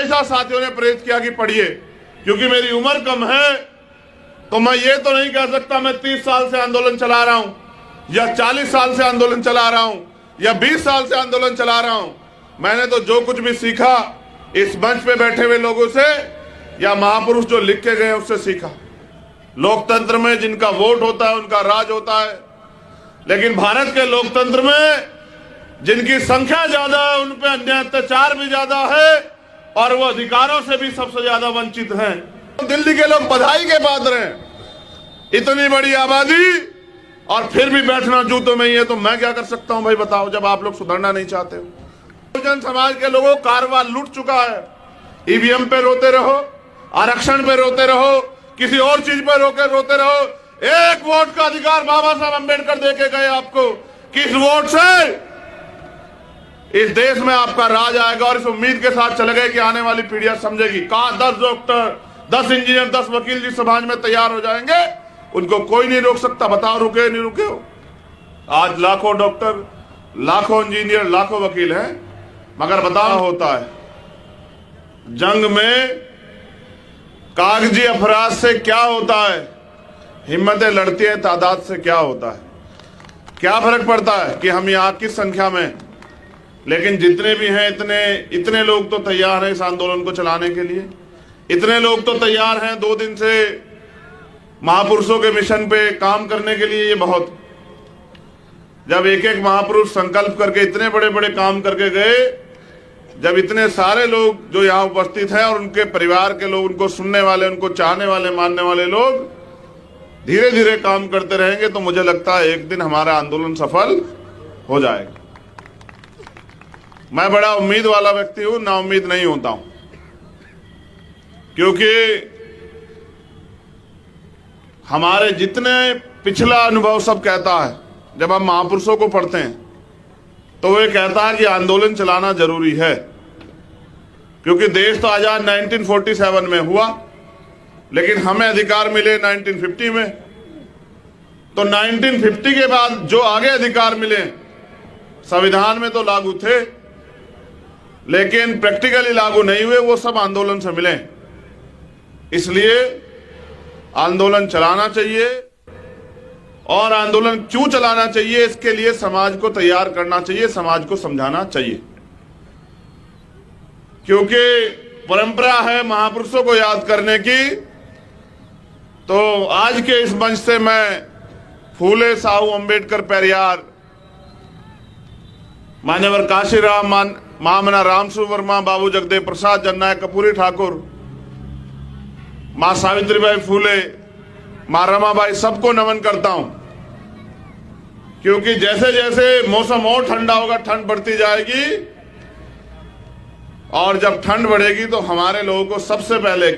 ऐसा साथियों ने प्रेरित किया कि पढ़िए, क्योंकि मेरी उम्र कम है तो मैं ये तो नहीं कह सकता मैं 30 साल से आंदोलन चला रहा हूं या 40 साल से आंदोलन चला रहा हूं या 20 साल से आंदोलन चला रहा हूं। मैंने तो जो कुछ भी सीखा इस मंच पे बैठे हुए लोगों से या महापुरुष जो लिख के गए उससे सीखा। लोकतंत्र में जिनका वोट होता है उनका राज होता है, लेकिन भारत के लोकतंत्र में जिनकी संख्या ज्यादा है उन पे अन्याय अत्याचार भी ज्यादा है और वो अधिकारों से भी सबसे ज्यादा वंचित हैं। दिल्ली के लोग बधाई के पात्र हैं, इतनी बड़ी आबादी और फिर भी बैठना जूतों में ही है, तो मैं क्या कर सकता हूं भाई बताओ, जब आप लोग सुधरना नहीं चाहते हो। बहुजन समाज के लोगों को कारवां लूट चुका है। ईवीएम पे रोते रहो, आरक्षण पे रोते रहो, किसी और चीज पे रोते रहो। एक वोट का अधिकार बाबा साहब अम्बेडकर देके गए आपको, किस वोट से इस देश में आपका राज आएगा, और इस उम्मीद के साथ चले गए कि आने वाली पीढ़ियां समझेगी। कहा 10 डॉक्टर, 10 इंजीनियर, 10 वकील जिस समाज में तैयार हो जाएंगे उनको कोई नहीं रोक सकता। बताओ रुके नहीं रुके हो? आज लाखों डॉक्टर, लाखों इंजीनियर, लाखों वकील हैं, मगर बताओ होता है जंग में कागजी अपराध से क्या होता है, हिम्मतें लड़ती है तादाद से क्या होता है। क्या फर्क पड़ता है कि हम यहाँ किस संख्या में, लेकिन जितने भी हैं इतने लोग तो तैयार हैं इस आंदोलन को चलाने के लिए। इतने लोग तो तैयार हैं 2 दिन से महापुरुषों के मिशन पे काम करने के लिए। ये बहुत, जब एक एक महापुरुष संकल्प करके इतने बड़े बड़े काम करके गए, जब इतने सारे लोग जो यहाँ उपस्थित हैं और उनके परिवार के लोग, उनको सुनने वाले, उनको चाहने वाले, मानने वाले लोग धीरे धीरे काम करते रहेंगे, तो मुझे लगता है एक दिन हमारा आंदोलन सफल हो जाएगा। मैं बड़ा उम्मीद वाला व्यक्ति हूं, ना उम्मीद नहीं होता हूं, क्योंकि हमारे जितने पिछला अनुभव सब कहता है, जब हम महापुरुषों को पढ़ते हैं तो वो कहता है कि आंदोलन चलाना जरूरी है, क्योंकि देश तो आजाद 1947 में हुआ, लेकिन हमें अधिकार मिले 1950 में। तो 1950 के बाद जो आगे अधिकार मिले संविधान में तो लागू थे, लेकिन प्रैक्टिकली लागू नहीं हुए, वो सब आंदोलन से मिले। इसलिए आंदोलन चलाना चाहिए, और आंदोलन क्यों चलाना चाहिए, इसके लिए समाज को तैयार करना चाहिए, समाज को समझाना चाहिए। क्योंकि परंपरा है महापुरुषों को याद करने की। तो आज के इस मंच से मैं फूले, साहू, अंबेडकर, पेरियार, मान्यवर काशीराम, महामना रामसु वर्मा, बाबू जगदेव प्रसाद, जननायक कपूरी ठाकुर, मां सावित्रीबाई फूले, मां रमाबाई, सबको नमन करता हूं। क्योंकि जैसे जैसे मौसम और ठंडा होगा, ठंड बढ़ती जाएगी, और जब ठंड बढ़ेगी तो हमारे लोगों को सबसे पहले